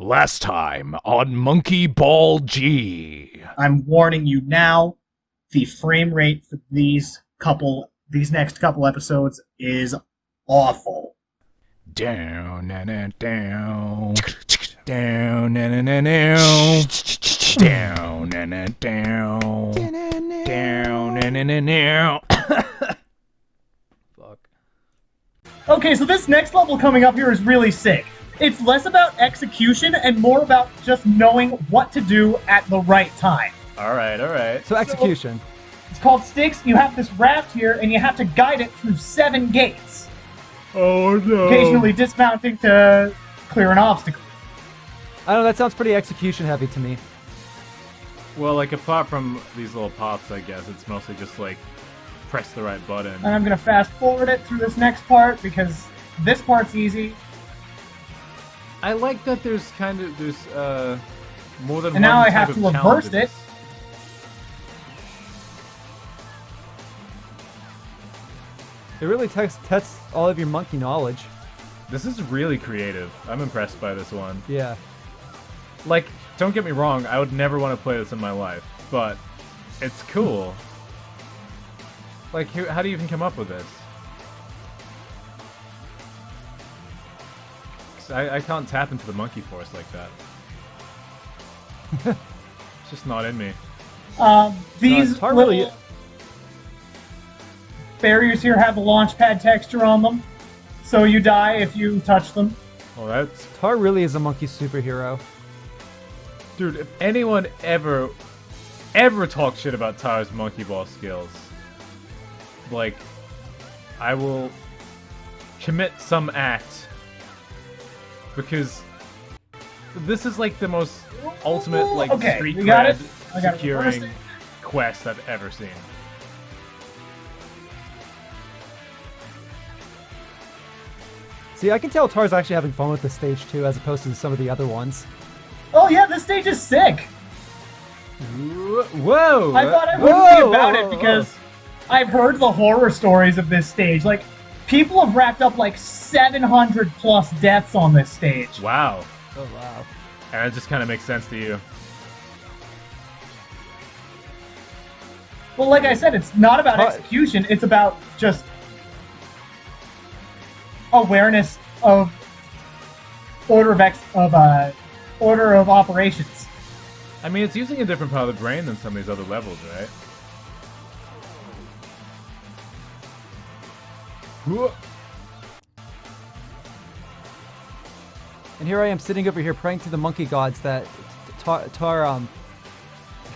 Last time on Monkey Ball G. I'm warning you now, the frame rate for these next couple episodes is awful. Down and down. Down and down. Down and down. Down and down. Fuck. Okay, so this next level coming up here is really sick. It's less about execution and more about just knowing what to do at the right time. Alright. So execution. It's called Styx. You have this raft here, and you have to guide it through 7 gates. Oh no. Occasionally dismounting to clear an obstacle. I don't know, that sounds pretty execution heavy to me. Well, like, apart from these little pops, I guess, it's mostly just, like, press the right button. And I'm going to fast forward it through this next part because this part's easy. I like that there's more than one And now I type have of to challenge reverse in it. this. It really tests all of your monkey knowledge. This is really creative. I'm impressed by this one. Yeah. Like, don't get me wrong, I would never want to play this in my life, but it's cool. Like, how do you even come up with this? 'Cause I can't tap into the monkey force like that. It's just not in me. These Tar little really- barriers here have a launch pad texture on them, so you die if you touch them. Well, that's... Tar really is a monkey superhero. Dude, if anyone ever talks shit about Tar's monkey ball skills, like, I will commit some act, because this is like the most ultimate, like, Okay, street we got cred it. I got it. securing Reversed quest I've ever seen. See, I can tell Tar's actually having fun with this stage too, as opposed to some of the other ones. Oh yeah, this stage is sick. Whoa! I thought I wouldn't be about it because I've heard the horror stories of this stage. Like, people have racked up like 700 plus deaths on this stage. Wow. Oh wow. And it just kind of makes sense to you. Well, like I said, it's not about execution. It's about just awareness of order of operations. I mean, it's using a different part of the brain than some of these other levels, right? And here I am sitting over here praying to the monkey gods that Tar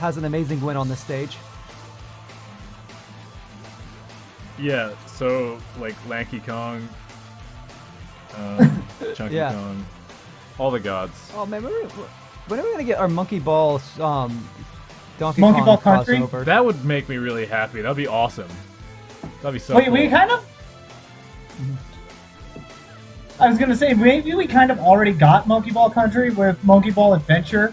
has an amazing win on this stage. Yeah, so, like, Lanky Kong, Chunky Yeah. Kong, all the gods. Oh man, when are we gonna get our monkey ball Donkey Monkey Kong Ball Country? crossover? That would make me really happy. That'd be awesome. That'd be so Wait, cool. we kind of... I was gonna say, maybe we kind of already got Monkey Ball Country with Monkey Ball Adventure.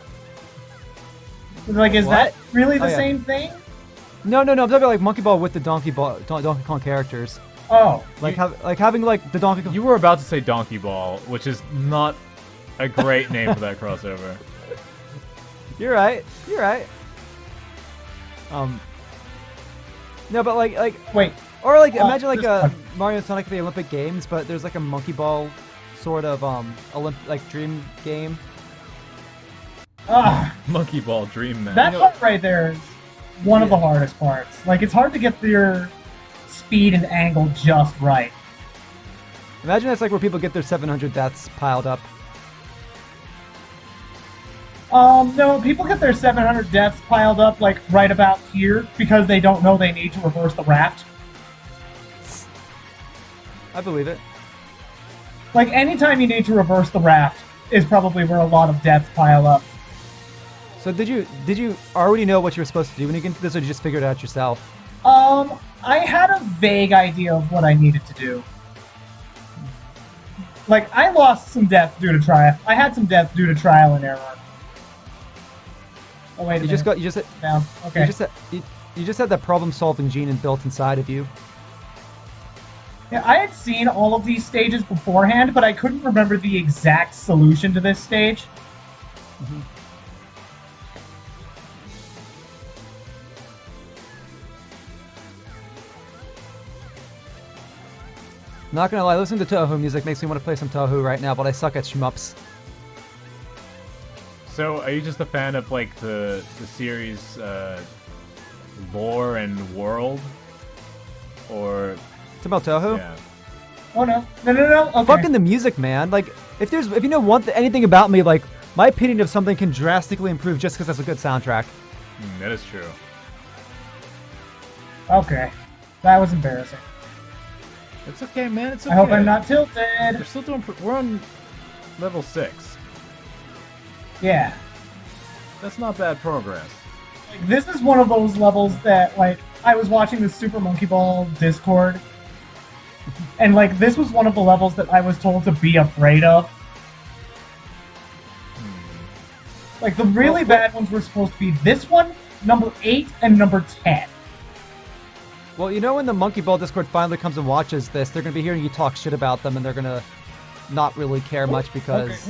Like, is What? that really the Oh, yeah. same thing? No, I'm talking about like Monkey Ball with the Donkey Kong characters. Oh. Like having like the Donkey Kong. You were about to say Donkey Ball, which is not a great name for that crossover. You're right. No, but like Wait. or like imagine like this a one. Mario Sonic the Olympic Games, but there's like a Monkey Ball sort of like dream game. Ah, Monkey Ball Dream Man. that part right there is one of the hardest parts. Like, it's hard to get your speed and angle just right. Imagine that's like where people get their 700 deaths piled up. No, people get their 700 deaths piled up, like, right about here because they don't know they need to reverse the raft. I believe it. Like, anytime you need to reverse the raft is probably where a lot of deaths pile up. So did you already know what you were supposed to do when you get into this, or did you just figure it out yourself? I had a vague idea of what I needed to do. Like, I lost some deaths due to trial. I had some deaths due to trial and error. Oh wait, You just down. Okay. you just had that problem-solving gene built inside of you. Yeah, I had seen all of these stages beforehand, but I couldn't remember the exact solution to this stage. Not gonna lie, listening to Touhou music makes me want to play some Touhou right now, but I suck at shmups. So, are you just a fan of like the series lore and world, or It's about Touhou? yeah? Oh no. No. Okay. Fucking the music, man. Like, if you know anything about me, like, my opinion of something can drastically improve just because that's a good soundtrack. That is true. Okay. That was embarrassing. It's okay, man. It's okay. I hope I'm not We're tilted. still doing. We're on level 6. Yeah. That's not bad progress. Like, this is one of those levels that, like, I was watching the Super Monkey Ball Discord, and, like, this was one of the levels that I was told to be afraid of. Like, the really bad ones were supposed to be this one, number 8, and number 10. Well, you know when the Monkey Ball Discord finally comes and watches this, they're going to be hearing you talk shit about them, and they're going to not really care much because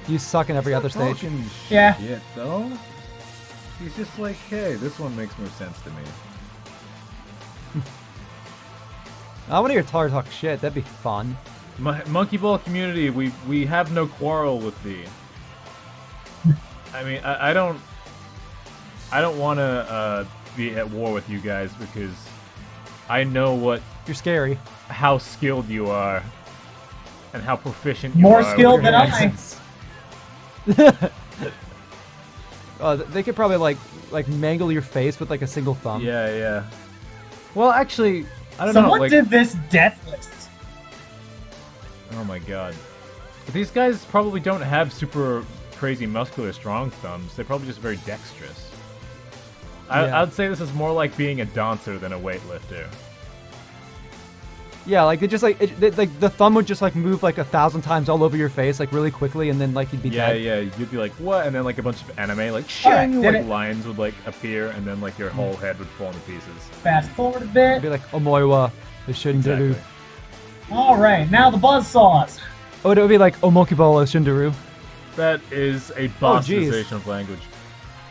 you suck in every other stage. Yeah. Shit, though. He's just like, hey, this one makes more sense to me. I want to hear Tar talk shit. That'd be fun. Monkey Ball community, we have no quarrel with thee. I mean, I don't want to be at war with you guys because I know You're scary. how skilled you are and how proficient you More are. skilled with than your I. They could probably like mangle your face with like a single thumb. Yeah. Well, actually, I don't Someone know. Like, did this death list. oh my god, but these guys probably don't have super crazy muscular strong thumbs. They're probably just very dexterous. Yeah. I'd say this is more like being a dancer than a weightlifter. Yeah, like they just like the thumb would just like move like 1,000 times all over your face like really quickly, and then like you'd be dead. Yeah, you'd be like, what? And then like a bunch of anime, like Alright, shing, did like it. lines would like appear, and then like your whole head would fall into pieces. Fast forward a It'd bit. be like Omoiwa, the Shinderu. Exactly. Alright, now the buzzsaws. Oh, it would be like Omokibolo Shinderu. That is a Oh, jeez. bastardization of language.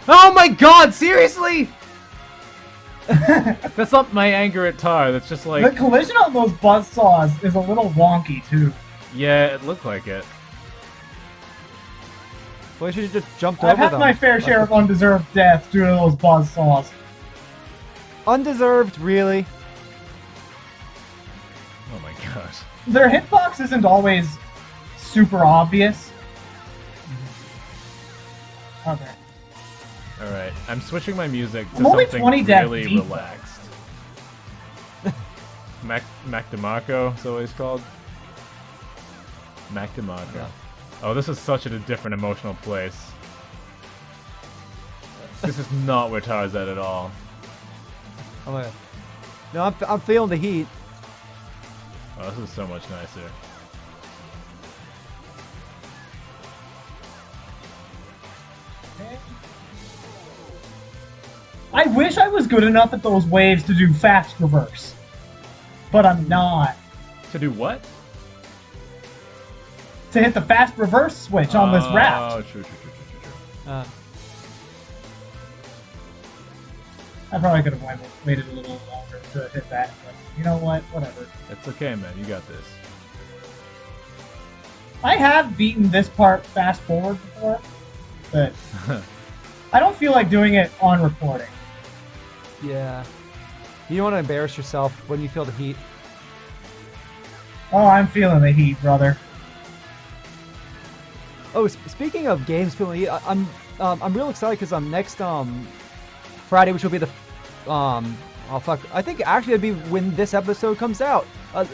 Oh my god, seriously? That's not my anger at Tar, that's just The like, collision on those buzzsaws is a little wonky, too. yeah, it looked like it. Well, you should have just jumped I've over had them. my fair share of undeserved deaths due to those buzzsaws. Undeserved, really? Oh my god. Their hitbox isn't always super obvious. Okay. Alright, I'm switching my music to I'm only something 20 deaths really deep. relaxed. Mac DeMarco, is that what he's called? Mac DeMarco. Oh, this is such a different emotional place. This is not where Tar's at all. Oh my god. No, I'm feeling the heat. Oh, this is so much nicer. I wish I was good enough at those waves to do fast reverse. But I'm not. To do what? To hit the fast reverse switch on this Oh, raft. true. I probably could have waited a little longer to hit that, but you know what? Whatever. It's okay, man. You got this. I have beaten this part fast forward before, but I don't feel like doing it on recording. Yeah. You don't want to embarrass yourself when you feel the heat. Oh, I'm feeling the heat, brother. Oh, speaking of games feeling heat, I'm real excited because next Friday, which will be the oh fuck, I think actually it'd be when this episode comes out.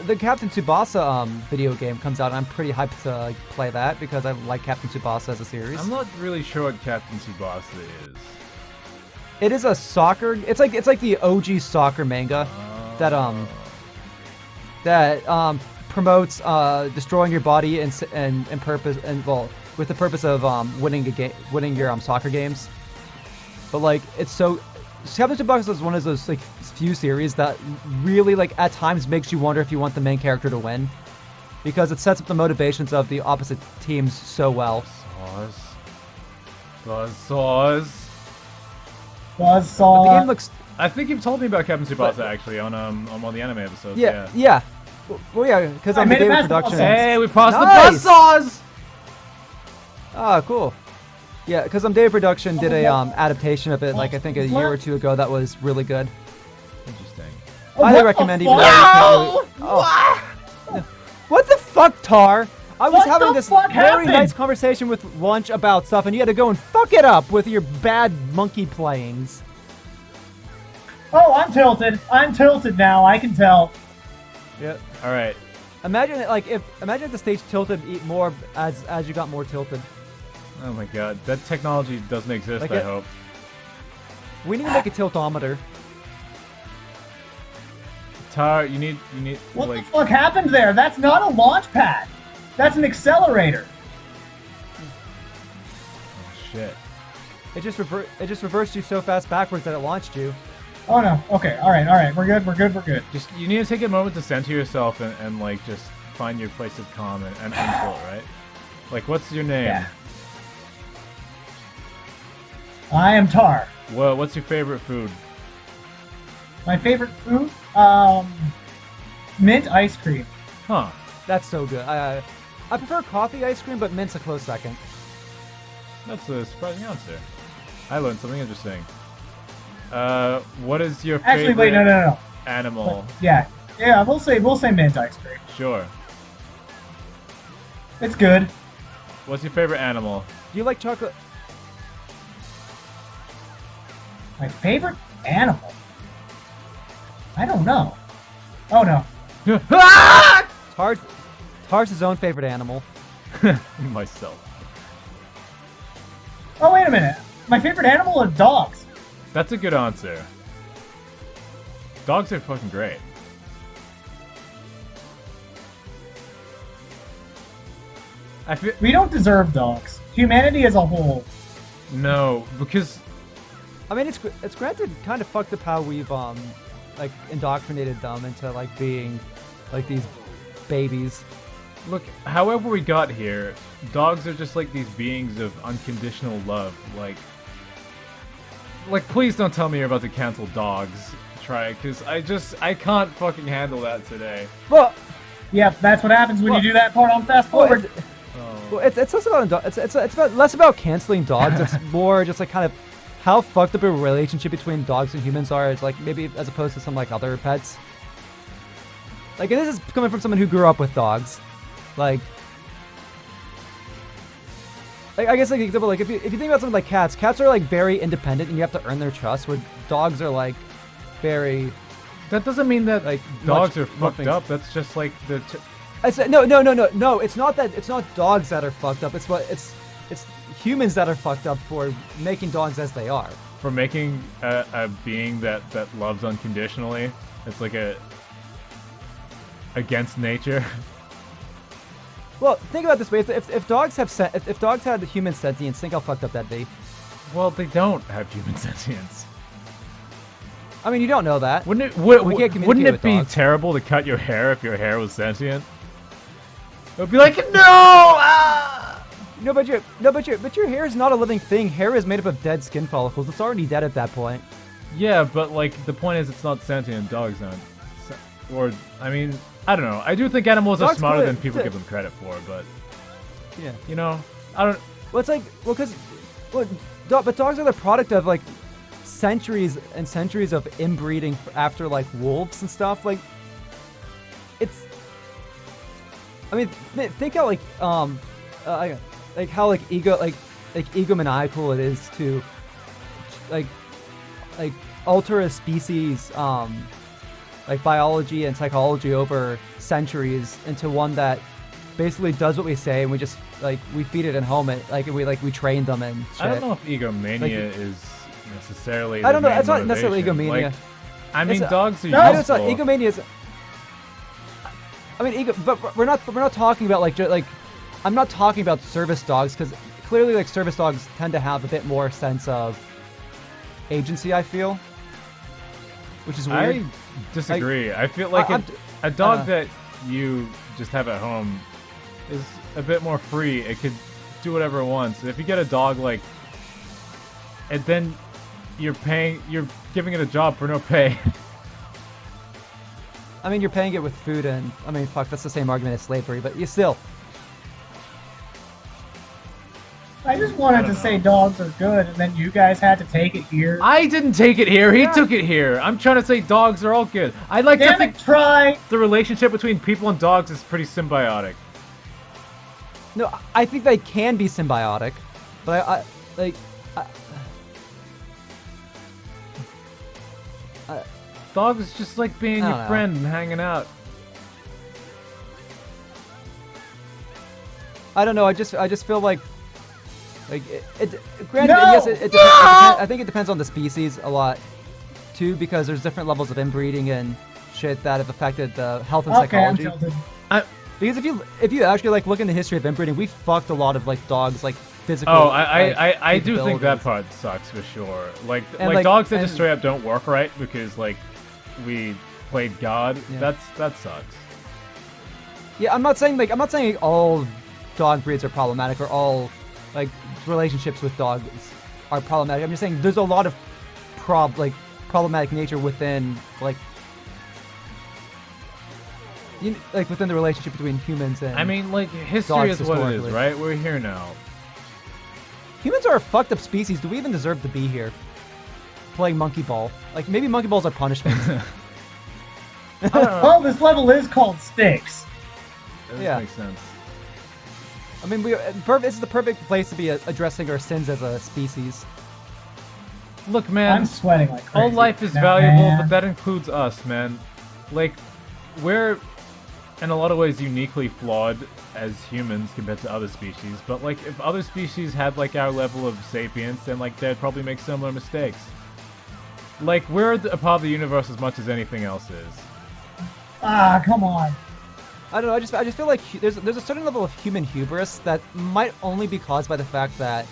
The Captain Tsubasa video game comes out, and I'm pretty hyped to play that because I like Captain Tsubasa as a series. I'm not really sure what Captain Tsubasa is. It is a soccer. It's like the OG soccer manga that promotes destroying your body and purpose with the purpose of winning your soccer games. But like it's so Captain Tsubasa is one of those like few series that really like at times makes you wonder if you want the main character to win, because it sets up the motivations of the opposite teams so well. Sauce. Buzzsaws. But the Buzzsaw. game looks. I think you've told me about Captain Tsubasa actually on one of the anime episodes. Yeah. Well, yeah, because I I'm made it David past Production. Buzzsaw. Hey, we passed Nice! the buzzsaws. Ah, cool. Yeah, because David Production did a adaptation of it, like I think a year or two ago. That was really good. Interesting. Highly what recommend, the even though fuck? you can't really. Oh. What the fuck, Tar? I was What having the this fuck very happened? nice conversation with Lunch about stuff, and you had to go and fuck it up with your bad monkey playings. Oh, I'm tilted. I'm tilted now. I can tell. Yeah. All right. Imagine if the stage tilted more as you got more tilted. Oh my god, that technology doesn't exist. Like I it- hope. We need to make a tiltometer. Tar, you need What like. the fuck happened there? That's not a launch pad. That's an accelerator. Shit. It just reversed you so fast backwards that it launched you. Oh no. Okay. All right. We're good. Just you need to take a moment to center yourself and like just find your place of calm and until it, right? Like, what's your name? Yeah. I am Tar. Well, what's your favorite food? My favorite food? Mint ice cream. Huh. That's so good. I prefer coffee ice cream, but mint's a close second. That's a surprising answer. I learned something interesting. What is your Actually, favorite wait, no. animal? Yeah. We'll say mint ice cream. Sure. It's good. What's your favorite animal? Do you like chocolate? My favorite animal? I don't know. Oh no. Tar's his own favorite animal. Myself. Oh wait a minute. My favorite animal are dogs. That's a good answer. Dogs are fucking great. I feel We don't deserve dogs. Humanity as a whole. no because I mean, it's granted kind of fucked up how we've like indoctrinated them into like being like these babies. look, however we got here, dogs are just like these beings of unconditional love. Like please don't tell me you're about to cancel dogs. Try it, cause I can't fucking handle that today. Well, Yep, that's what happens when Well- you do that part on fast well, forward. it's less about it's about less about canceling dogs. It's more just like kind of how fucked up a relationship between dogs and humans are. It's like maybe as opposed to some like other pets. Like, and this is coming from someone who grew up with dogs. Like I guess like example, like if you think about something like cats are like very independent and you have to earn their trust. Where dogs are like very That doesn't mean that like dogs much are fucked things. up. That's just like the. I said no. It's not that. It's not dogs that are fucked up. It's humans that are fucked up for making dogs as they are. For making a being that loves unconditionally. It's like a against nature. Well, think about it this way: if dogs have if dogs had human sentience, think how fucked up that'd be. Well, they don't have human sentience. I mean, you don't know that. Wouldn't it? We can't communicate Wouldn't it with be dogs. terrible to cut your hair if your hair was sentient? It would be like no. Ah! No, but your hair is not a living thing. Hair is made up of dead skin follicles. It's already dead at that point. Yeah, but like the point is, it's not sentient. Dogs aren't. Or I mean, I don't know. I do think animals are Dogs smarter play- than people give them credit for, but Yeah. you know, I don't. Well, it's like but dogs are the product of like centuries and centuries of inbreeding after like wolves and stuff. Like it's. I mean, think how like how like egomaniacal it is to like alter a species like biology and psychology over centuries into one that basically does what we say, and we just like we feed it and home it, like we train them and shit. I don't know if egomania is necessarily. I don't know. the main It's not necessarily motivation. egomania. Like, I mean, It's- dogs are No, I know it's not useful. egomania. I mean, but we're not talking about like I'm not talking about service dogs because clearly like service dogs tend to have a bit more sense of agency. I feel, which is weird. I disagree. I feel like I'm- a dog that you just have at home is a bit more free. It could do whatever it wants. If you get a dog like and then you're giving it a job for no pay. I mean, you're paying it with food, and I mean, fuck, that's the same argument as slavery, but you still. I just wanted to say dogs are good, and then you guys had to take it here. I didn't take it here. He took it here. I'm trying to say dogs are all good. I like to Damn think it, Try! the relationship between people and dogs is pretty symbiotic. No, I think they can be symbiotic, but I like. Dogs just like being I your don't know. friend and hanging out. I don't know. I just feel like granted, No! yes, it depends. I think it depends on the species a lot, too, because there's different levels of inbreeding and shit that have affected the health and Okay, I'm psychology. tilted. Because if you actually like look in the history of inbreeding, we fucked a lot of like dogs like physical. Oh, I do think that capabilities. part sucks for sure. Like And, like, dogs that and- just straight up don't work right because like we played God. Yeah. That sucks. Yeah, I'm not saying all dog breeds are problematic or all like relationships with dogs are problematic. I'm just saying there's a lot of problematic nature within within the relationship between humans and I mean, like history dogs is what it is, historically. right? We're here now. Humans are a fucked up species. Do we even deserve to be here? Playing monkey ball. Like maybe monkey balls are punishment. I don't know. Well, this level is called Sticks. That Yeah. makes sense. I mean, this is the perfect place to be addressing our sins as a species. Look, man. I'm sweating like crazy. All life is now, valuable, man. but that includes us, man. Like, we're in a lot of ways uniquely flawed as humans compared to other species. But like, if other species had like our level of sapience, then like they'd probably make similar mistakes. Like, we're a part of the universe as much as anything else is. Ah, come on. I don't know. I just feel like there's a certain level of human hubris that might only be caused by the fact that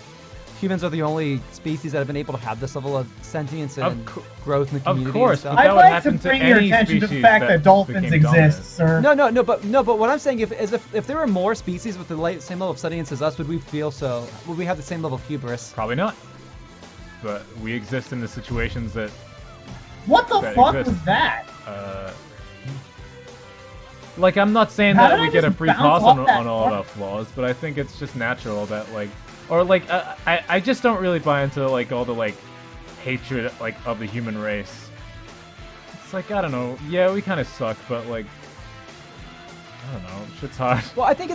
humans are the only species that have been able to have this level of sentience and growth in the community. Of course, and but stuff. I'd that would like to happen to bring your any attention to the species fact that that dolphins became exist, dominant. sir. No, but what I'm saying is if there were more species with the same level of sentience as us, would we have the same level of hubris? Probably not. But we exist in the situations that What the that fuck exist. was that? Like, I'm not saying How that did we I get a just free bounce pass off on that all of corner? our flaws, but I think it's just natural that, like, or like, I just don't really buy into like all the like hatred like of the human race. It's like, I don't know, yeah, we kind of suck, but like, I don't know, shit's hard. Well, I think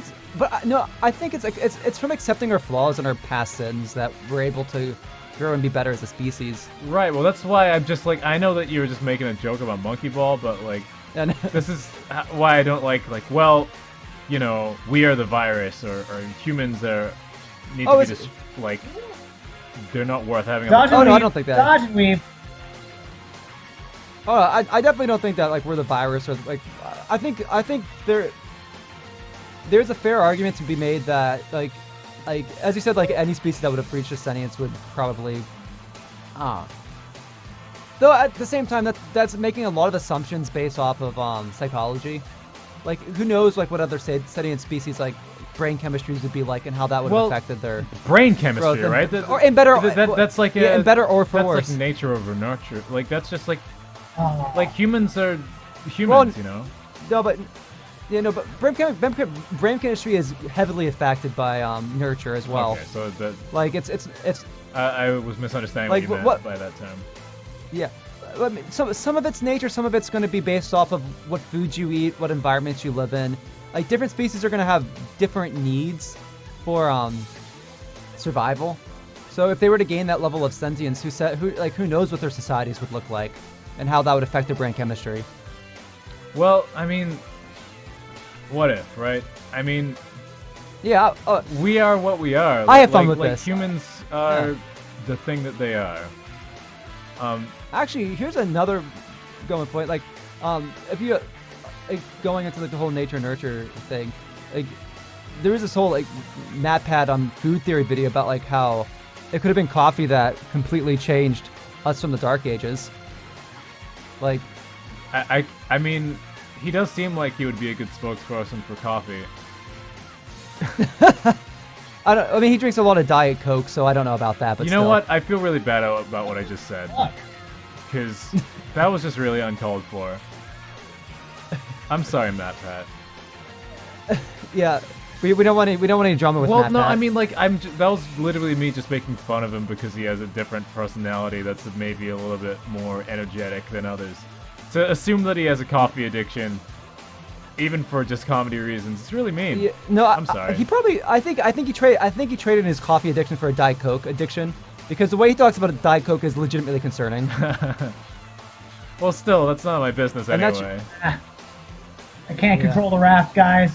it's like it's from accepting our flaws and our past sins that we're able to grow and be better as a species. Right. Well, that's why I'm just like, I know that you were just making a joke about monkey ball, but like, And this is why I don't like, well, you know, we are the virus, or humans need Oh, to be is just, like, they're not worth having on Dodge the and Oh, no, I weave, don't think that. Dodge and weave. Oh, I definitely don't think that like we're the virus or like I think there's a fair argument to be made that like as you said, like any species that would have reached a sentience would probably though at the same time that's making a lot of assumptions based off of psychology. Like who knows like what other sentient species like brain chemistries would be like and how that would have Well, affected their brain growth chemistry, and, right? or in better That's like yeah, in better or for that's worse. like nature over nurture. Like, that's just like Like humans are humans, Well, you know? No, but but brain chemistry is heavily affected by nurture as well. Okay, so that Like it's I was misunderstanding Like, what you what- meant by that term. yeah. I mean, some of it's nature, some of it's going to be based off of what foods you eat, what environments you live in. Like different species are going to have different needs for survival. So if they were to gain that level of sentience, who knows what their societies would look like and how that would affect their brain chemistry. Well, I mean, what if, right? I mean, Yeah, we are what we are. I have fun with like this. Humans are the thing that they are. actually, here's another going point. Like, if you going into like the whole nature nurture thing, like there was this whole like MatPat on food theory video about like how it could have been coffee that completely changed us from the Dark Ages. Like, I mean, he does seem like he would be a good spokesperson for coffee. I mean, he drinks a lot of Diet Coke, so I don't know about that. But You know still. what? I feel really bad about what I just said. Fuck. Because that was just really uncalled for. I'm sorry, Matt Pat. Yeah, we don't want any drama with Well, Matt no, Pat. I mean, like, that was literally me just making fun of him because he has a different personality that's maybe a little bit more energetic than others. To assume that he has a coffee addiction, even for just comedy reasons, it's really mean. Yeah, no, I'm sorry. He probably. I think he traded his coffee addiction for a Diet Coke addiction, because the way he talks about a Diet Coke is legitimately concerning. Well, still, that's none of my business And that's- anyway. I can't control the raft, guys.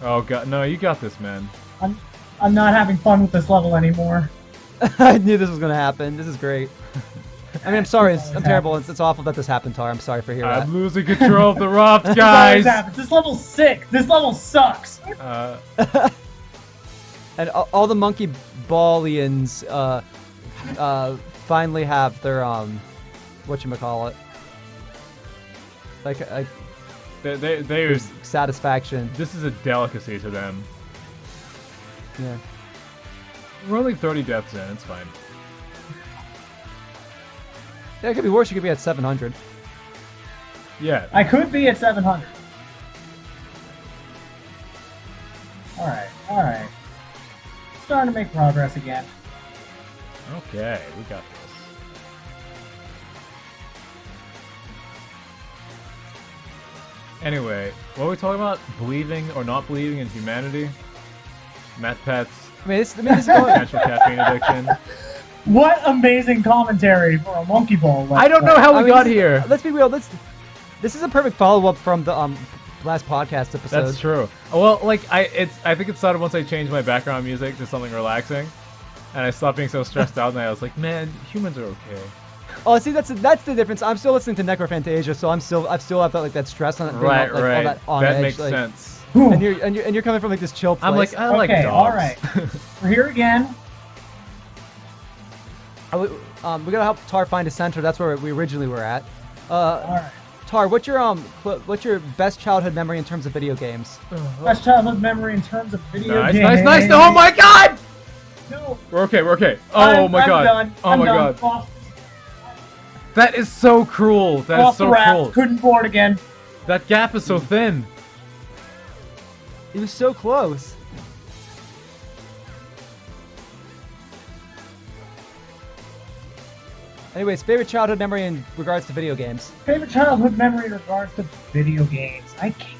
Oh god, no, you got this, man. I'm not having fun with this level anymore. I knew this was gonna happen. This is great. I mean, I'm sorry. I'm terrible. It's awful that this happened, Tar. I'm sorry for hearing that. I'm losing control of the raft, This guys. always happens. This level's sick. This level sucks. And all the monkey ballians finally have their whatchamacallit, like They satisfaction. this is a delicacy to them. Yeah. We're only 30 deaths in, it's fine. Yeah, it could be worse. You could be at 700. Yeah. I could be at 700. Alright. Starting to make progress again. Okay, we got this. Anyway, what were we talking about? Believing or not believing in humanity? Matt Pat's I mean, this is going. potential caffeine addiction. What amazing commentary for a monkey ball. I don't know how I we mean, got this is- here. Let's be real. This is a perfect follow-up from the last podcast episode. That's true. Well, like I think it started once I changed my background music to something relaxing, and I stopped being so stressed out. And I was like, man, humans are okay. Oh, see, that's the difference. I'm still listening to Necrophantasia, so I still have that stress on it. being Right, all, like, all right. that on That edge, makes like- sense. And you're coming from like this chill place. I'm like, I like Okay, dogs. alright. We're here again. We gotta help Tar find a center. That's where we originally were at. Alright. Tar, what's your best childhood memory in terms of video games? Best childhood memory in terms of video Nice, games. nice. Oh my god! No, We're okay. Oh I'm my done. Oh I'm my done. god. Off, That is so cruel. That is off the so raft. cruel. Couldn't board again. That gap is so thin. It was so close. Anyways, favorite childhood memory in regards to video games. Favorite childhood memory in regards to video games. I can't.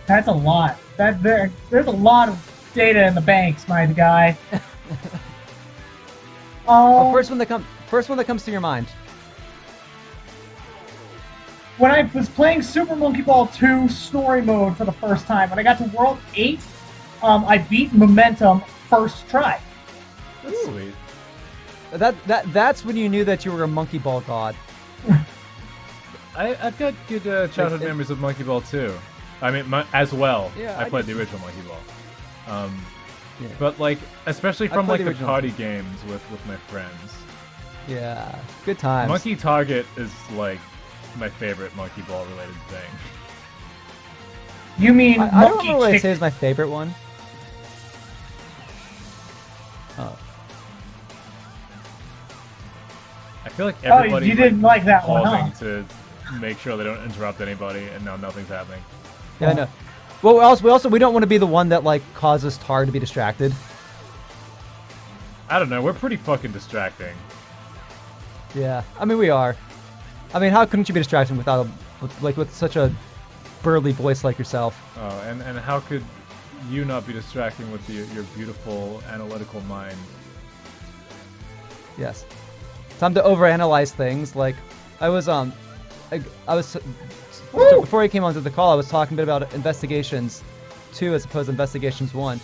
That's a lot. There's a lot of data in the banks, my guy. First one that comes to your mind. When I was playing Super Monkey Ball 2 story mode for the first time, when I got to World 8, I beat Momentum first try. That's sweet. That's when you knew that you were a monkey ball god. I've got good childhood memories of Monkey Ball too. I mean, as well. Yeah, I I played do the original Monkey Ball. Yeah. But like, especially I from played like the the original. party games with my friends. Yeah, good times. Monkey Target is like my favorite Monkey Ball related thing. You mean I don't Monkey know what I Chick? say is my favorite one. Oh. I feel like Oh, everybody you didn't like that one, pausing huh? to make sure they don't interrupt anybody, and now nothing's happening. Yeah, I know. Well, we don't want to be the one that like causes Tar to be distracted. I don't know. We're pretty fucking distracting. Yeah, I mean we are. I mean, how couldn't you be distracted with such a burly voice like yourself? Oh, and how could you not be distracting with your beautiful analytical mind? Yes. Time to overanalyze things. Like, I was before he came onto the call, I was talking a bit about Investigations 2 as opposed to Investigations 1,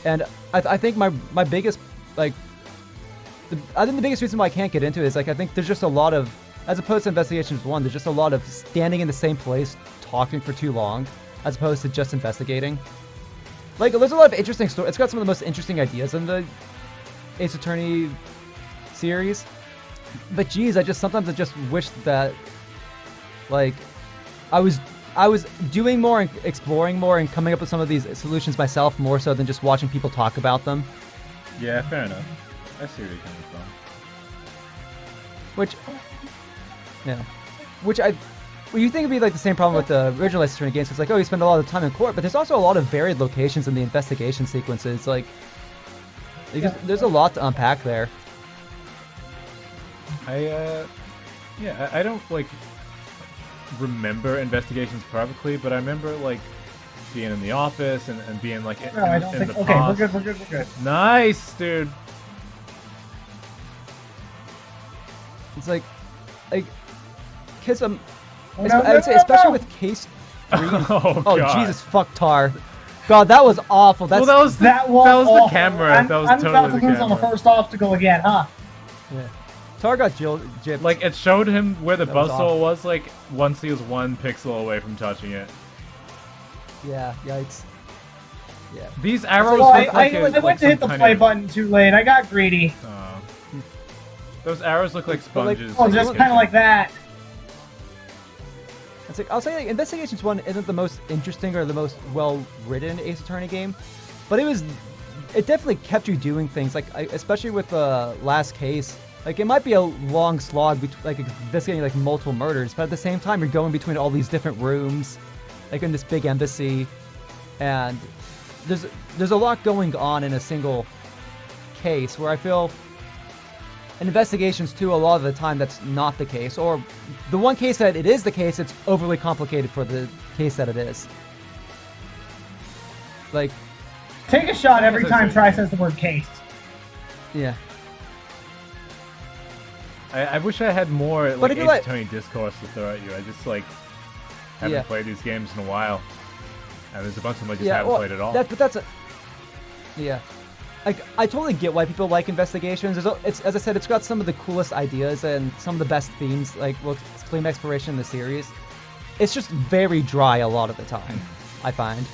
and I think my biggest I think the biggest reason why I can't get into it is like I think there's just a lot of, as opposed to Investigations 1, there's just a lot of standing in the same place talking for too long as opposed to just investigating. Like, there's a lot of interesting stories. It's got some of the most interesting ideas in the Ace Attorney series. But geez, sometimes I just wish that, like, I was I was doing more and exploring more and coming up with some of these solutions myself more so than just watching people talk about them. Yeah, fair enough. I see where you're coming from. Well, you think it'd be like the same problem with the original Ace Attorney games. It's like, oh, you spend a lot of time in court, but there's also a lot of varied locations in the investigation sequences. Like, there's a lot to unpack there. I don't like remember investigations perfectly, but I remember like being in the office and being like in the Okay, past. we're good. Nice, dude. It's like, cause No, I would say, especially with case 3. Oh, Oh, God. Jesus, fuck Tar. God, that was awful. That's, Well, that was awful. the camera. I'm that was about totally to the lose on the camera. first obstacle again, huh? yeah. Tar got gypped. Like it showed him where the That was buzzsaw was like once he was 1 pixel away from touching it. Yeah, yikes. Yeah. These arrows Well, look like I went to hit the play button too late. I got greedy. Those arrows look like But, like, sponges. Oh, just kind of like that. It's like, I'll say like, Investigations 1 isn't the most interesting or the most well-written Ace Attorney game, but it definitely kept you doing things, like, especially with the last case. Like, it might be a long slog, like, investigating, like, multiple murders, but at the same time, you're going between all these different rooms, like, in this big embassy, and there's a lot going on in a single case, where I feel in Investigations 2, a lot of the time, that's not the case, or the one case that it is the case, it's overly complicated for the case that it is. Like, Take a shot every time Try says the word case. yeah. I wish I had more But like if you Ace like- Attorney discourse to throw at you. I just like haven't Yeah. played these games in a while, and there's a bunch of them I just Yeah, haven't well, played at all. Yeah. Like, I totally get why people like Investigations. It's, as I said, it's got some of the coolest ideas and some of the best themes, like, well, theme exploration in the series. It's just very dry a lot of the time, I find.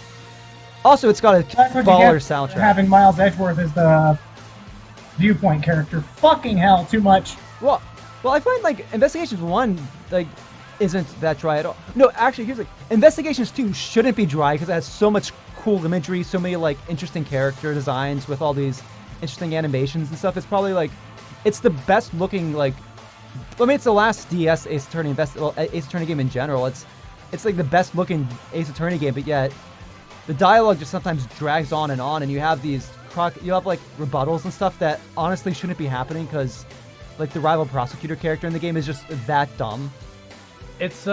Also, it's got a That's what you baller get for soundtrack. having Miles Edgeworth as the viewpoint character. Fucking hell, too much. Well, I find, like, Investigations 1, like, isn't that dry at all. No, actually, here's, like, Investigations 2 shouldn't be dry because it has so much cool imagery, so many, like, interesting character designs with all these interesting animations and stuff. It's probably, like, it's the best looking, like, I mean, it's the last DS Ace Attorney Ace Attorney game in general. It's like the best looking Ace Attorney game, but yet the dialogue just sometimes drags on, and you have these you have like rebuttals and stuff that honestly shouldn't be happening because like the rival prosecutor character in the game is just that dumb. It's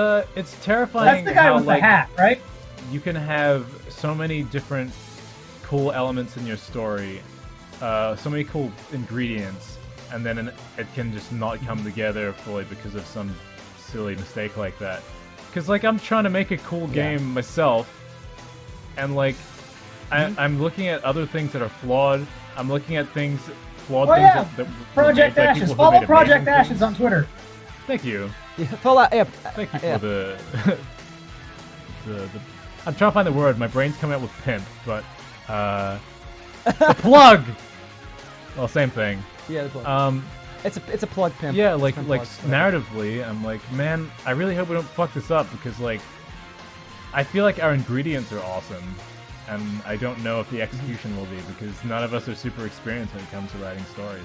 terrifying That's the guy how with the like hat, right? you can have so many different cool elements in your story, so many cool ingredients, and then it can just not come together fully because of some silly mistake like that. Because like I'm trying to make a cool game myself, and like I'm looking at other things that are flawed. I'm looking at flawed Oh things yeah, that Project like, Ashes. people who Follow made Project amazing Ashes things. on Twitter. Thank you. Yeah, Fallout. Yeah, Thank you yeah. for the I'm trying to find the word. My brain's coming out with pimp, but the plug. Well, same thing. Yeah, the plug. It's a plug pimp. Yeah, It's like pimp like plug. narratively, I'm like, man, I really hope we don't fuck this up because like, I feel like our ingredients are awesome, and I don't know if the execution will be because none of us are super experienced when it comes to writing stories.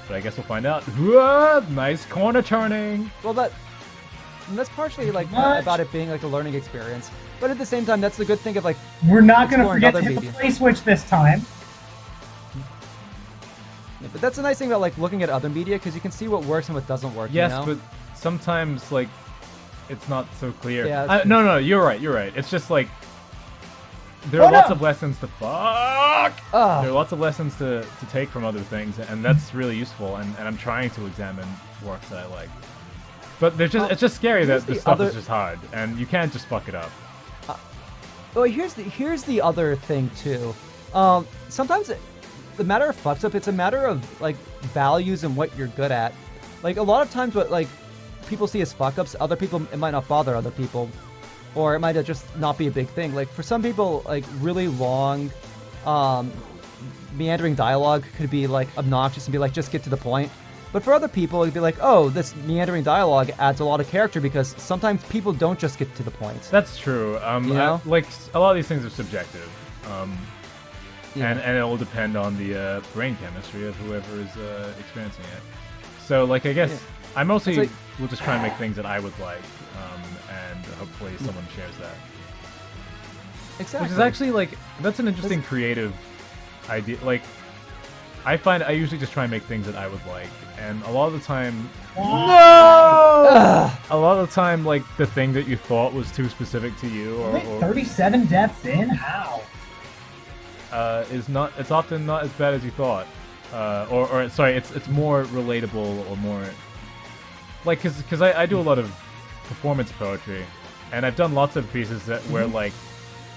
But I guess we'll find out. Whoa, nice corner turning. Well, that's partially like What? about it being like a learning experience, but at the same time, that's the good thing of like We're not going to Exploring forget to other hit the media. play switch this time. But that's the nice thing about like looking at other media because you can see what works and what doesn't work. Yes, you know? but sometimes like it's not so clear. Yeah, that's true. No, you're right. You're right. It's just like there are Oh, no. lots of lessons to fuck. Ah. There are lots of lessons to take from other things, and that's really useful. And I'm trying to examine works that I like. But they're just Well, it's just scary here's that the the stuff other- is just hard, and you can't just fuck it up. Well, here's the other thing too. Sometimes the matter of fucks up, it's a matter of like values and what you're good at. Like a lot of times, what like people see as fuck ups, other people it might not bother other people, or it might just not be a big thing. Like for some people, like really long, meandering dialogue could be like obnoxious and be like just get to the point. But for other people, it'd be like, oh, this meandering dialogue adds a lot of character because sometimes people don't just get to the point. That's true. You know? Like a lot of these things are subjective, Yeah. and it will depend on the brain chemistry of whoever is experiencing it. So, like, I guess Yeah. I mostly It's like- will just try and make things that I would like, and hopefully someone shares that. Exactly. Which is actually like that's an interesting creative idea. Like, I find I usually just try and make things that I would like, and a lot of the time, Ugh. a lot of the time, like the thing that you thought was too specific to you, or 37 deaths in? How? is not. It's often not as bad as you thought, or sorry, it's more relatable or more like because I do a lot of performance poetry, and I've done lots of pieces that where like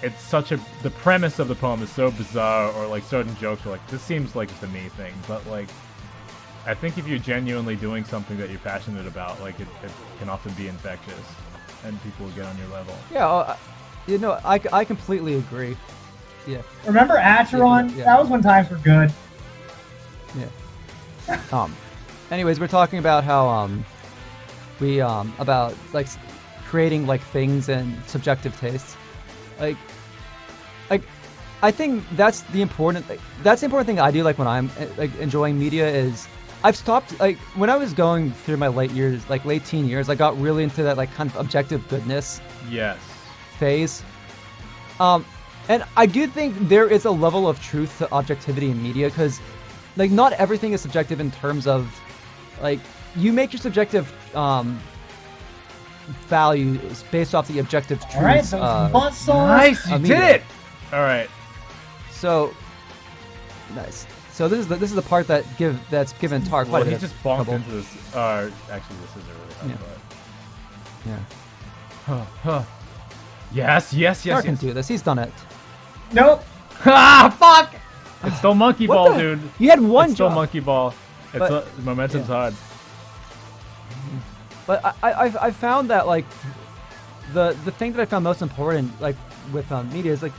it's such a the premise of the poem is so bizarre, or like certain jokes are like this seems like just a me thing, but like I think if you're genuinely doing something that you're passionate about, like it can often be infectious, and people will get on your level. Yeah, you know, I completely agree. Yeah, Remember Acheron? Yeah. That was when times were good. yeah. Anyways, we're talking about how we about like creating like things and subjective tastes. Like I think that's the important thing I do like when I'm like enjoying media is I've stopped like when I was going through my late teen years, I got really into that like kind of objective goodness Yes. phase. And I do think there is a level of truth to objectivity in media because like not everything is subjective in terms of like you make your subjective values based off the objective truths. All right, so buzzsaw. Nice, you media. did it. All right. So nice. So this is the part that's given Tar quite Well, a bit he of just bonked trouble. into this. Actually, this is a really hard Yeah. part. Huh. Yes, yes, Tar yes, can yes. do this. He's done it. Nope. Ah, fuck! It's still monkey What ball, the- dude. You had one It's still job. monkey ball. It's But- momentum's yeah. hard. But I found that like the thing that I found most important like with media is like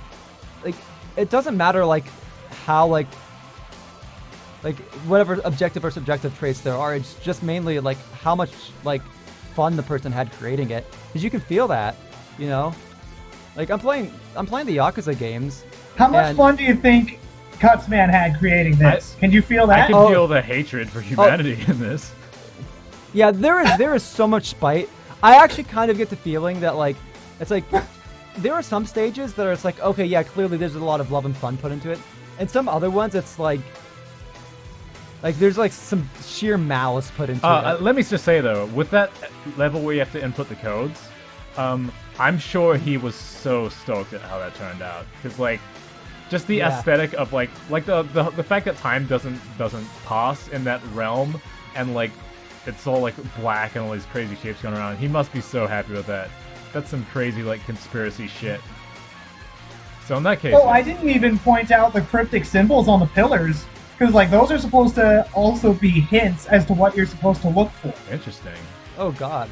it doesn't matter like how like whatever objective or subjective traits there are. It's just mainly like how much like fun the person had creating it because you can feel that, you know. Like I'm playing the Yakuza games. How much And- fun do you think Cutsman had creating this? Can you feel I that? can Oh. feel the hatred for humanity in this. Yeah, there is so much spite. I actually kind of get the feeling that like it's like there are some stages that are it's like okay, yeah, clearly there's a lot of love and fun put into it, and some other ones it's like there's like some sheer malice put into it. Let me just say though, with that level where you have to input the codes, I'm sure he was so stoked at how that turned out because like just the Yeah. aesthetic of like the fact that time doesn't pass in that realm and like it's all like black and all these crazy shapes going around. He must be so happy with that. That's some crazy like conspiracy shit. So in that case, Oh, I didn't even point out the cryptic symbols on the pillars because like those are supposed to also be hints as to what you're supposed to look for. interesting. Oh god.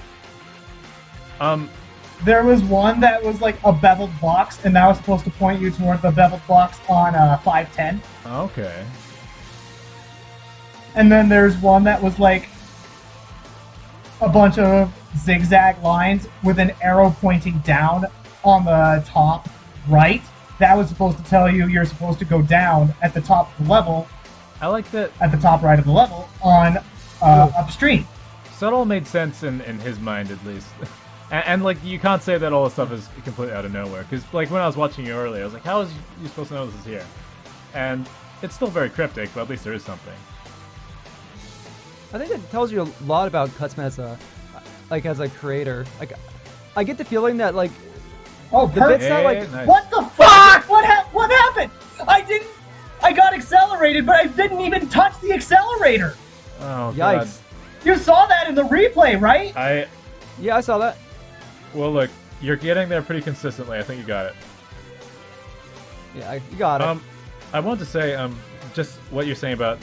There was one that was like a beveled box, and that was supposed to point you toward the beveled box on 510. Okay. And then there's one that was like a bunch of zigzag lines with an arrow pointing down on the top right. That was supposed to tell you you're supposed to go down at the top of the level, I like that. at the top right of the level, on upstream. So it all made sense in his mind, at least. And like, you can't say that all this stuff is completely out of nowhere. Because, like, when I was watching you earlier, I was like, how is you supposed to know this is here? And it's still very cryptic, but at least there is something. I think it tells you a lot about Cutsman as a creator. Like I get the feeling that like Oh, the perfect. bits that like nice. What the fuck? What happened? I got accelerated, but I didn't even touch the accelerator. Oh, yikes. You saw that in the replay, right? God. Yeah, I saw that. Well, look, you're getting there pretty consistently. I think you got it. Yeah, you got it. I want to say, just what you're saying about,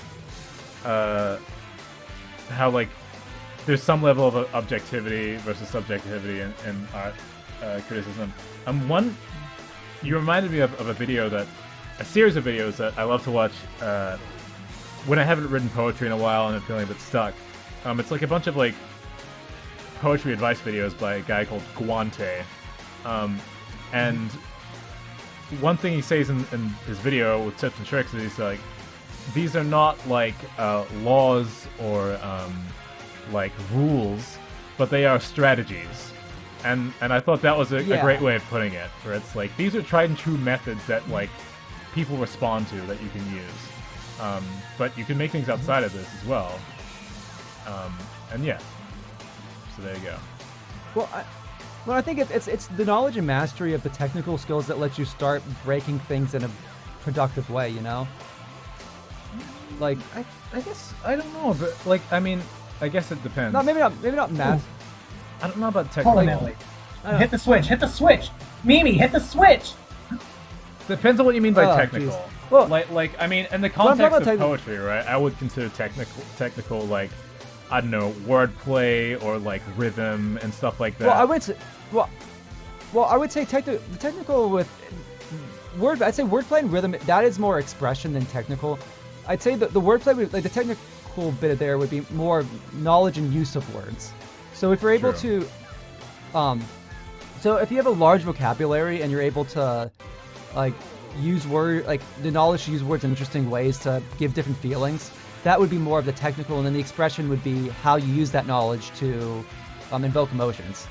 how, like, there's some level of objectivity versus subjectivity in art criticism. You reminded me of a video a series of videos that I love to watch, when I haven't written poetry in a while and I'm feeling a bit stuck, it's like a bunch of like poetry advice videos by a guy called Guante, and one thing he says in his video with tips and tricks is he's like, these are not like laws or like rules, but they are strategies. And I thought that was a great way of putting it, where it's like, these are tried and true methods that like people respond to that you can use. But you can make things outside of this as well. And yeah, so there you go. Well, I think it's the knowledge and mastery of the technical skills that lets you start breaking things in a productive way, you know? Like, I guess, I don't know, but like, I mean, I guess it depends. no, maybe not math. I don't know about technical. Permanently. Hit the switch. Hit the switch. Mimi, hit the switch. Depends on what you mean by technical. Geez. Well, like I mean, in the I'm talking context about of poetry, right? I would consider technical, like, I don't know, wordplay or like rhythm and stuff like that. well, I would say the technical with word. I'd say wordplay and rhythm. That is more expression than technical. I'd say the wordplay, like the technical bit of there, would be more knowledge and use of words. So if you're able to, so if you have a large vocabulary and you're able to, like, use the knowledge to use words in interesting ways to give different feelings, that would be more of the technical, and then the expression would be how you use that knowledge to invoke emotions.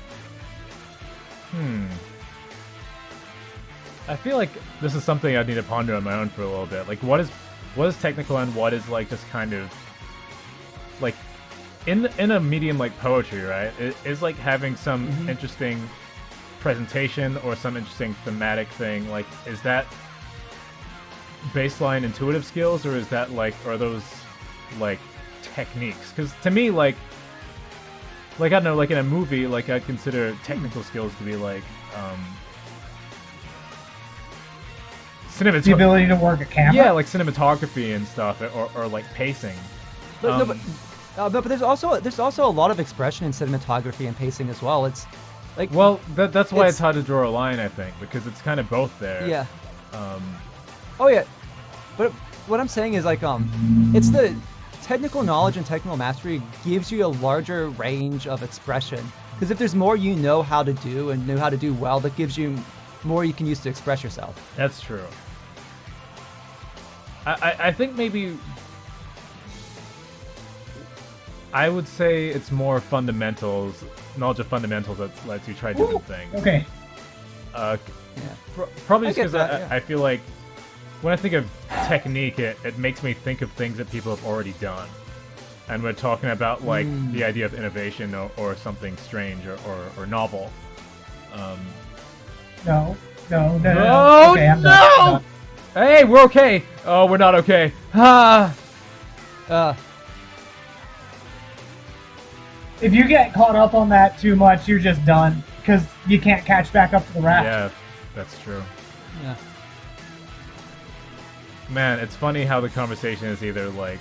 I feel like this is something I need to ponder on my own for a little bit. Like, what is technical and what is like just kind of like in a medium like poetry, right? It is like having some interesting presentation or some interesting thematic thing. Like, is that baseline intuitive skills, or is that like, are those like techniques? Because to me, like I don't know, like in a movie, like I'd consider technical skills to be like The ability to work a camera. Yeah, like cinematography and stuff, or like pacing. But there's also a lot of expression in cinematography and pacing as well. It's like, well, that's why it's hard to draw a line, I think, because it's kind of both there. Yeah. Oh yeah, but what I'm saying is like it's the technical knowledge and technical mastery gives you a larger range of expression. Because if there's more you know how to do and know how to do well, that gives you more you can use to express yourself. That's true. I think maybe I would say it's more fundamentals, knowledge of fundamentals that lets you try different things. Okay. Probably just because I feel like when I think of technique, it makes me think of things that people have already done. And we're talking about like the idea of innovation or something strange or novel. No. Okay, I'm done. Hey, we're okay. Oh, we're not okay. If you get caught up on that too much, you're just done because you can't catch back up to the raft. Yeah, that's true. Yeah. Man, it's funny how the conversation is either like,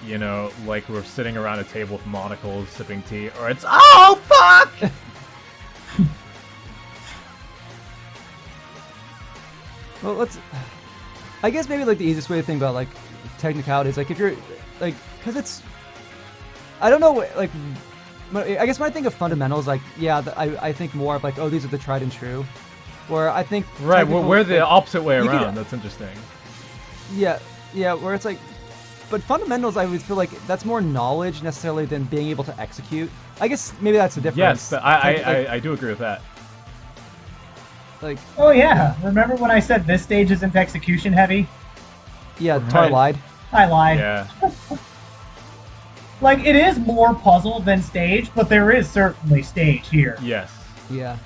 you know, like we're sitting around a table with monocles sipping tea, or it's, oh, fuck! Well, I guess maybe like the easiest way to think about like technicality is like if you're like, because it's, I don't know, like, I guess when I think of fundamentals, like, yeah, I think more of like, oh, these are the tried and true. Where I think right, we're the opposite way around. That's interesting. Yeah, where it's like, but fundamentals, I would feel like that's more knowledge necessarily than being able to execute. I guess maybe that's the difference. Yes, I do agree with that. Like, oh yeah, remember when I said this stage isn't execution heavy? Yeah, right. Tar lied. I lied. Yeah. Like, it is more puzzle than stage, but there is certainly stage here. Yes. Yeah.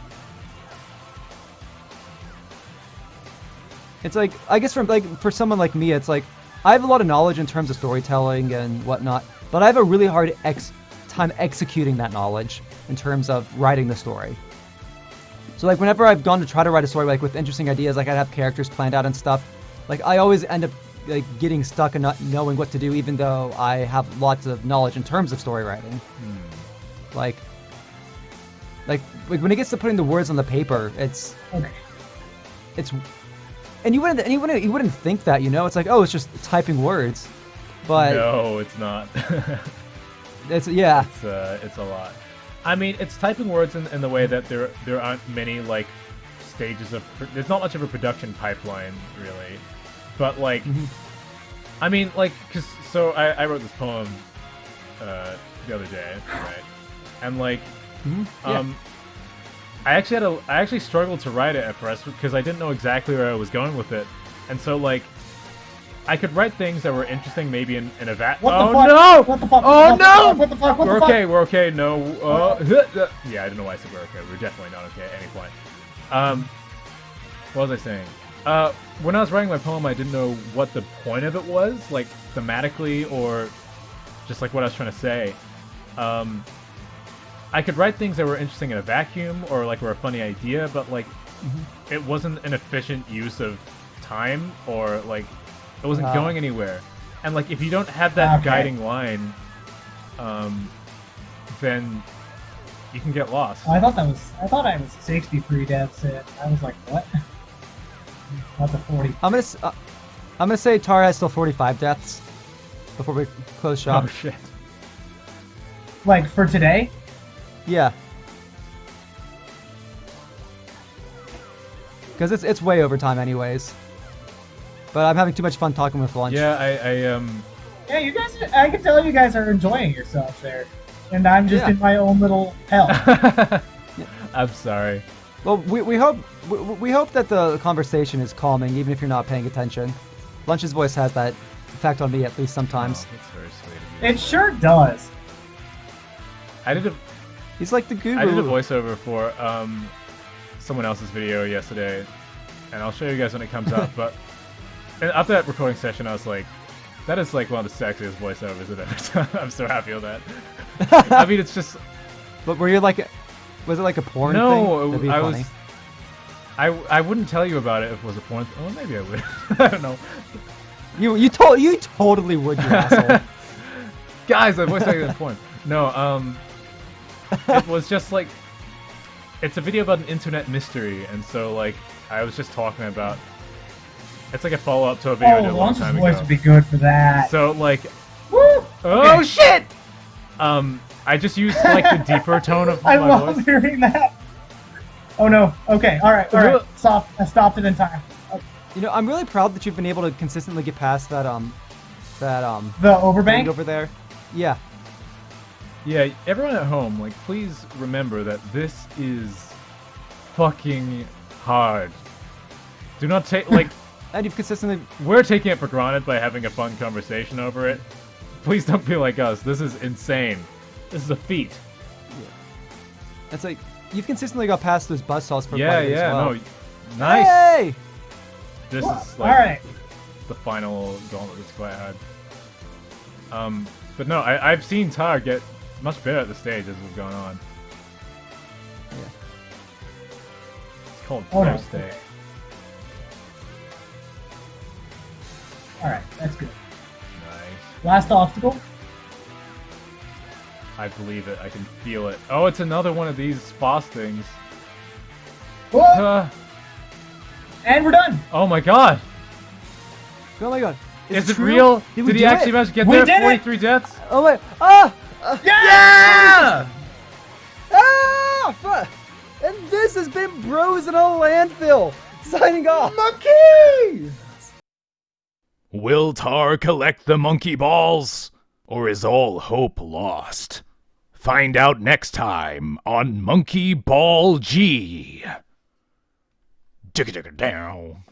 It's like, I guess for someone like me, it's like, I have a lot of knowledge in terms of storytelling and whatnot, but I have a really hard time executing that knowledge in terms of writing the story. So like whenever I've gone to try to write a story like with interesting ideas, like I'd have characters planned out and stuff, like I always end up like getting stuck and not knowing what to do, even though I have lots of knowledge in terms of story writing. Like when it gets to putting the words on the paper, it's and you wouldn't think that, you know, it's like, oh, it's just typing words, But No, it's not. it's yeah. It's a lot. I mean, it's typing words in the way that there aren't many like stages of. There's not much of a production pipeline really, but like, I mean, like, so I wrote this poem the other day, right? And like, I actually struggled to write it at first because I didn't know exactly where I was going with it, and so like. I could write things that were interesting, maybe in a vat. What the Oh fuck? no! What the fuck? Oh no! What the fuck? What We're the fuck? okay. We're okay. No. Yeah, I don't know why I said we're okay. We're definitely not okay at any point. What was I saying? When I was writing my poem, I didn't know what the point of it was, like thematically or just like what I was trying to say. I could write things that were interesting in a vacuum or like were a funny idea, but like it wasn't an efficient use of time or like. It wasn't going anywhere, and like if you don't have that guiding line, then you can get lost. I thought I was 63 deaths in. I was like, what? That's a 40. I'm gonna say Tara has still 45 deaths before we close shop. Oh shit! Like for today? Yeah. Because it's way over time anyways. But I'm having too much fun talking with Lunch. Yeah, Yeah, you guys. I can tell you guys are enjoying yourselves there, and I'm just in my own little hell. I'm sorry. Well, we hope that the conversation is calming, even if you're not paying attention. Lunch's voice has that effect on me at least sometimes. Oh, that's very sweet of you. It sure does. He's like the guru. I did a voiceover for someone else's video yesterday, and I'll show you guys when it comes up. But and after that recording session, I was like, that is like one of the sexiest voiceovers I've ever done. I'm so happy with that. I mean, it's just. But were you like, was it like a porn thing? No, That'd be funny. I wouldn't tell you about it if it was a porn. Oh, maybe I would. I don't know. You totally would, you asshole. Guys, I voice acted in porn. No, it was just like, it's a video about an internet mystery, and so like I was just talking about. It's like a follow-up to a video I did a long time voice ago. would be good for that. So like, Woo! oh shit! I just used like the deeper tone of I my love voice. hearing that. Oh no. Okay. All right. Stop. I stopped it in time. You know, I'm really proud that you've been able to consistently get past that The thing overbank. over there. Yeah. Yeah, everyone at home, like, please remember that this is fucking hard. Do not take, like, And you've consistently... we're taking it for granted by having a fun conversation over it. Please don't be like us. This is insane. This is a feat. It's like, you've consistently got past those buzzsaws for Yeah, players as well. no. Nice. Hey! This is, All like, right. the final gauntlet that's quite hard. But no, I've seen Tar get much better at the stage as we've gone on. Yeah. It's called Oh, Flow no. State. All right. That's good. Nice. Last obstacle. I believe it. I can feel it. Oh, it's another one of these boss things. Whoa! And we're done. Oh my god! Oh my god. Is it true? real? Did Did we he do actually it? manage to get We there? did it! 43 deaths? Oh my... Ah! Yeah! Ah! Fuck! And this has been Bros in a Landfill! Signing off! Monkey! Will Tar collect the monkey balls? Or is all hope lost? Find out next time on Monkey Ball G. Digga digga down.